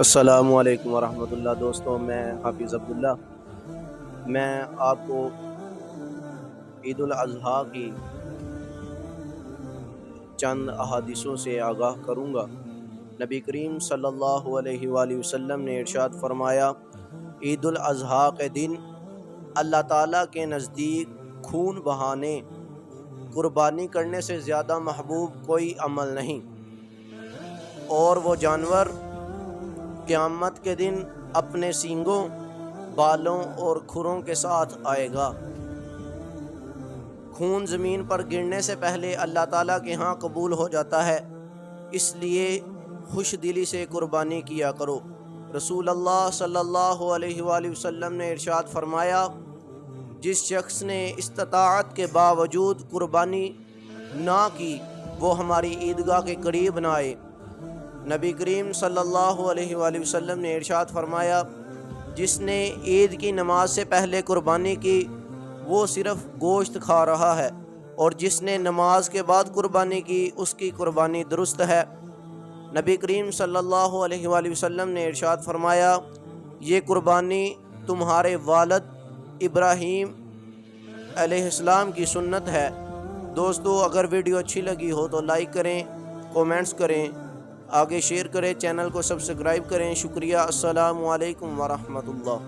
السلام علیکم ورحمۃ اللہ دوستوں، میں حافظ عبداللہ۔ میں آپ کو عید الاضحیٰ کی چند احادیثوں سے آگاہ کروں گا۔ نبی کریم صلی اللہ علیہ وآلہ وسلم نے ارشاد فرمایا، عید الاضحیٰ کے دن اللہ تعالیٰ کے نزدیک خون بہانے، قربانی کرنے سے زیادہ محبوب کوئی عمل نہیں، اور وہ جانور قیامت کے دن اپنے سینگوں، بالوں اور کھروں کے ساتھ آئے گا۔ خون زمین پر گرنے سے پہلے اللہ تعالیٰ کے ہاں قبول ہو جاتا ہے، اس لیے خوش دلی سے قربانی کیا کرو۔ رسول اللہ صلی اللہ علیہ وآلہ وسلم نے ارشاد فرمایا، جس شخص نے استطاعت کے باوجود قربانی نہ کی، وہ ہماری عیدگاہ کے قریب نہ آئے۔ نبی کریم صلی اللہ علیہ وآلہ وسلم نے ارشاد فرمایا، جس نے عید کی نماز سے پہلے قربانی کی، وہ صرف گوشت کھا رہا ہے، اور جس نے نماز کے بعد قربانی کی، اس کی قربانی درست ہے۔ نبی کریم صلی اللہ علیہ وآلہ وسلم نے ارشاد فرمایا، یہ قربانی تمہارے والد ابراہیم علیہ السلام کی سنت ہے۔ دوستو، اگر ویڈیو اچھی لگی ہو تو لائک کریں، کومنٹس کریں، آگے شیئر کریں، چینل کو سبسکرائب کریں۔ شکریہ۔ السلام علیکم ورحمۃ اللہ۔